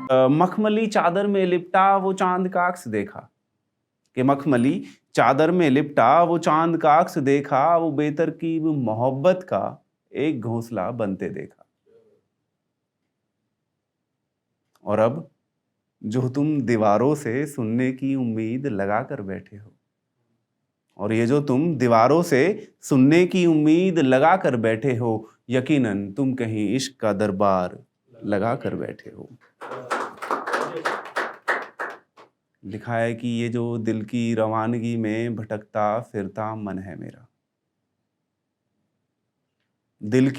मखमली चादर में लिपटा वो चांद का अक्स देखा, कि मखमली चादर में लिपटा वो चांद का अक्स देखा, वो बेतरकीब मोहब्बत का एक घोंसला बनते देखा। और अब जो तुम दीवारों से सुनने की उम्मीद लगा कर बैठे हो, और ये जो तुम दीवारों से सुनने की उम्मीद लगा कर बैठे हो, यकीनन तुम कहीं इश्क का दरबार लगा कर बैठे हो। लिखा है कि ये जो दिल की रवानगी में भटकता फिरता मन है मेरा, दिल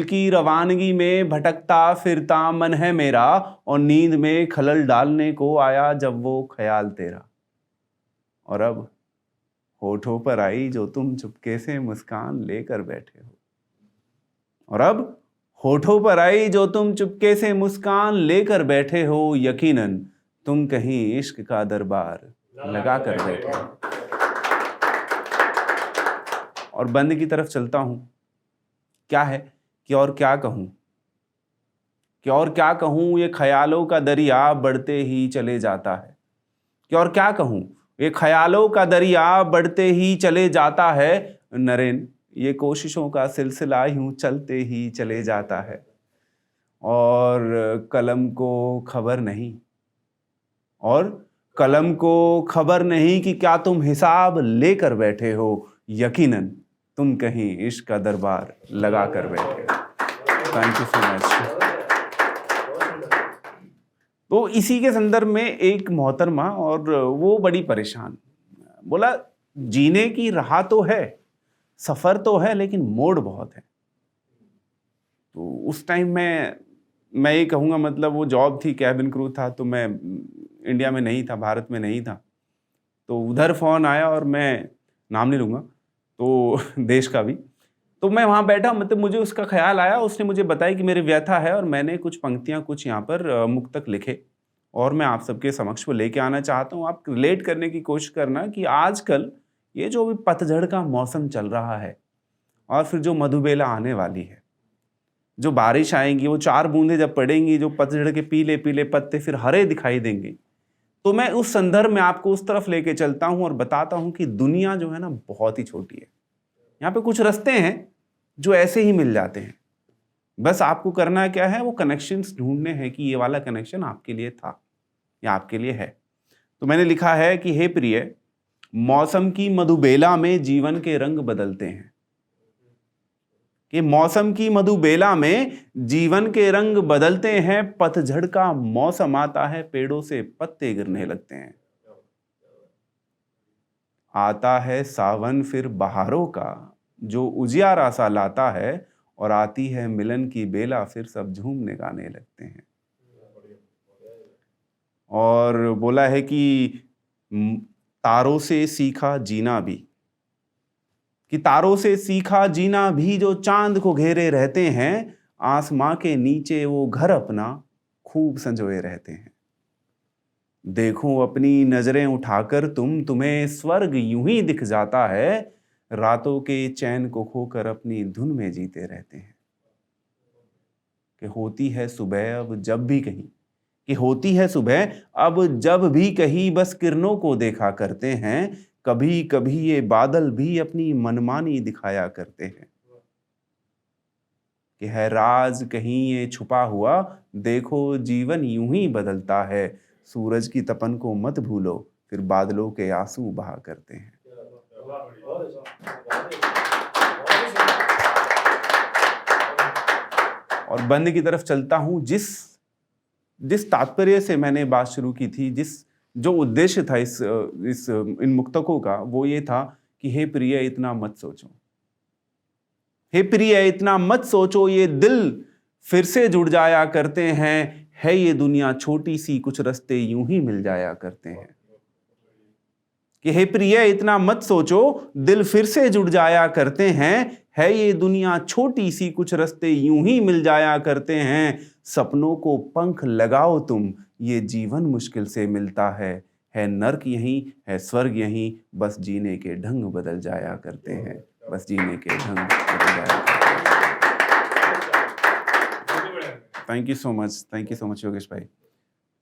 की रवानगी में भटकता फिरता मन है मेरा, और नींद में खलल डालने को आया जब वो ख्याल तेरा। और अब होठों पर आई जो तुम चुपके से मुस्कान लेकर बैठे हो, और अब होठों पर आई जो तुम चुपके से मुस्कान लेकर बैठे हो, यकीनन तुम कहीं इश्क का दरबार लगा कर बैठे हो। और बंद की तरफ चलता हूं। क्या है कि और क्या कहूं, कि और क्या कहूं, ये ख्यालों का दरिया बढ़ते ही चले जाता है, कि और क्या कहूं, ये ख्यालों का दरिया बढ़ते ही चले जाता है। नरेन, ये कोशिशों का सिलसिला यूं चलते ही चले जाता है, और कलम को खबर नहीं, और कलम को खबर नहीं कि क्या तुम हिसाब लेकर बैठे हो, यकीनन तुम कहीं इश्क का दरबार लगा कर बैठे हो। Thank you so much. तो इसी के संदर्भ में एक मोहतरमा, और वो बड़ी परेशान, बोला जीने की राह तो है, सफर तो है, लेकिन मोड़ बहुत है। तो उस टाइम में मैं ये कहूँगा, मतलब वो जॉब थी, कैबिन क्रू था, तो मैं इंडिया में नहीं था, भारत में नहीं था। तो उधर फ़ोन आया, और मैं नाम नहीं लूँगा तो देश का भी। तो मैं वहाँ बैठा, मतलब मुझे उसका ख्याल आया, उसने मुझे बताया कि मेरी व्यथा है, और मैंने कुछ पंक्तियाँ कुछ यहाँ पर मुक्तक लिखे, और मैं आप सबके समक्ष वो लेके आना चाहता हूँ। आप रिलेट करने की कोशिश करना कि आजकल ये जो भी पतझड़ का मौसम चल रहा है, और फिर जो मधुबेला आने वाली है, जो बारिश आएंगी, वो 4 बूंदें जब पड़ेंगी, जो पतझड़ के पीले पीले पत्ते फिर हरे दिखाई देंगे, तो मैं उस संदर्भ में आपको उस तरफ लेके चलता हूँ और बताता हूँ कि दुनिया जो है ना बहुत ही छोटी है। यहाँ पे कुछ रास्ते हैं जो ऐसे ही मिल जाते हैं, बस आपको करना क्या है, वो कनेक्शंस ढूंढने हैं कि ये वाला कनेक्शन आपके लिए था या आपके लिए है। तो मैंने लिखा है कि हे प्रिय, मौसम की मधुबेला में जीवन के रंग बदलते हैं, कि मौसम की मधुबेला में जीवन के रंग बदलते हैं, पतझड़ का मौसम आता है, पेड़ों से पत्ते गिरने लगते हैं। आता है सावन फिर बहारों का, जो उजियारा सा लाता है, और आती है मिलन की बेला, फिर सब झूमने गाने लगते हैं। और बोला है कि तारों से सीखा जीना भी, कि तारों से सीखा जीना भी, जो चांद को घेरे रहते हैं, आसमां के नीचे वो घर अपना खूब संजोए रहते हैं। देखो अपनी नजरें उठाकर तुम्हें स्वर्ग यूं ही दिख जाता है, रातों के चैन को खोकर अपनी धुन में जीते रहते हैं। कि होती है सुबह अब जब भी कहीं, कि होती है सुबह अब जब भी कहीं, बस किरणों को देखा करते हैं, कभी कभी ये बादल भी अपनी मनमानी दिखाया करते हैं। कि है राज कहीं ये छुपा हुआ, देखो जीवन यूं ही बदलता है, सूरज की तपन को मत भूलो, फिर बादलों के आंसू बहा करते हैं। और बंद की तरफ चलता हूं। जिस तात्पर्य से मैंने बात शुरू की थी, जो उद्देश्य था इन मुक्तकों का, वो ये था कि हे प्रिय इतना मत सोचो, हे प्रिय इतना मत सोचो, ये दिल फिर से जुड़ जाया करते हैं, है ये दुनिया छोटी सी, कुछ रास्ते यूं ही मिल जाया करते हैं। कि हे प्रिय इतना मत सोचो, दिल फिर से जुड़ जाया करते हैं, है ये दुनिया छोटी सी, कुछ रास्ते यूं ही मिल जाया करते हैं। सपनों को पंख लगाओ तुम, ये जीवन मुश्किल से मिलता है नर्क यहीं, है स्वर्ग यहीं, बस जीने के ढंग बदल जाया करते हैं, बस जीने के ढंग बदल जाया करते हैं। Thank you so much Yogesh भाई।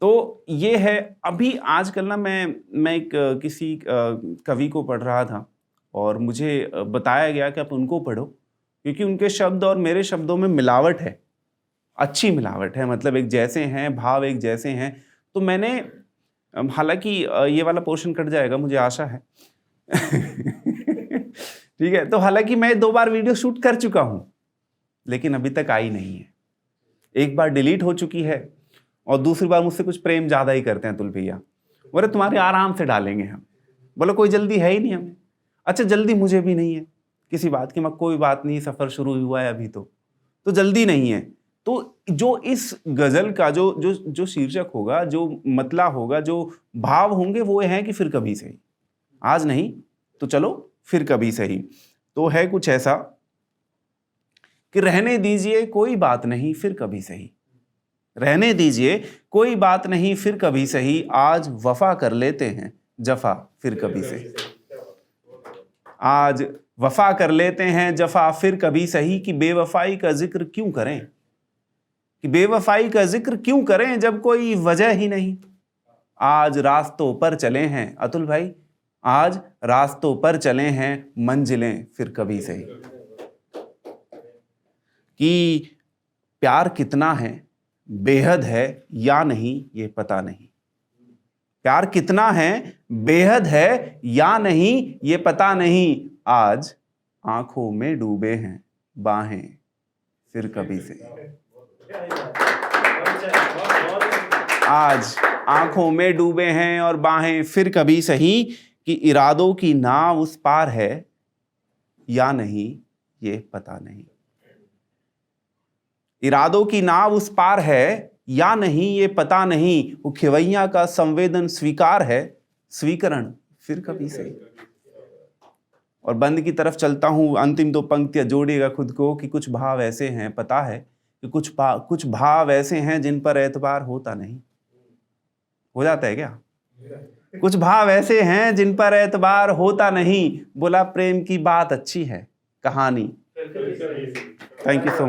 तो ये है। अभी आजकल ना मैं एक किसी कवि को पढ़ रहा था और मुझे बताया गया कि आप उनको पढ़ो क्योंकि उनके शब्द और मेरे शब्दों में मिलावट है, अच्छी मिलावट है, मतलब एक जैसे हैं, भाव एक जैसे हैं। तो मैंने, हालांकि ये वाला पोर्शन कट जाएगा मुझे आशा है ठीक है। तो हालांकि मैं 2 बार वीडियो शूट कर चुका हूं लेकिन अभी तक आई नहीं है। एक बार डिलीट हो चुकी है और दूसरी बार मुझसे कुछ प्रेम ज्यादा ही करते हैं अतुल भैया, बोले तुम्हारे आराम से डालेंगे हम। बोले कोई जल्दी है ही नहीं हमें। अच्छा जल्दी मुझे भी नहीं है किसी बात की, मैं कोई बात नहीं, सफर शुरू हुआ है अभी तो जल्दी नहीं है। तो जो इस गजल का जो जो जो शीर्षक होगा, जो मतला होगा, जो भाव होंगे वो हैं कि फिर कभी सही, आज नहीं तो चलो फिर कभी सही। तो है कुछ ऐसा कि रहने दीजिए कोई बात नहीं फिर कभी सही, रहने दीजिए कोई बात नहीं फिर कभी सही, आज वफा कर लेते हैं जफा फिर कभी सही, आज वफा कर लेते हैं जफा फिर कभी सही। कि बेवफाई का जिक्र क्यों करें, कि बेवफाई का जिक्र क्यों करें जब कोई वजह ही नहीं। आज रास्तों पर चले हैं अतुल भाई, आज रास्तों पर चले हैं, मंजिलें फिर कभी सही। कि प्यार कितना है, बेहद है या नहीं ये पता नहीं, प्यार कितना है, बेहद है या नहीं ये पता नहीं, आज आंखों में डूबे हैं बाहें फिर कभी से, आज आंखों में डूबे हैं और बाहें फिर कभी सही। कि इरादों की नाव उस पार है या नहीं ये पता नहीं, इरादों की नाव उस पार है या नहीं ये पता नहीं, वो खिवैया का संवेदन स्वीकार है, स्वीकरण फिर कभी सही। और बंद की तरफ चलता हूं, अंतिम 2 पंक्तियां जोड़िएगा खुद को कि कुछ भाव ऐसे हैं, पता है कि कुछ भाव ऐसे हैं जिन पर एतबार होता नहीं। हो जाता है क्या? कुछ भाव ऐसे हैं जिन पर एतबार होता नहीं। बोला प्रेम की बात अच्छी है, कहानी। Thank you so much.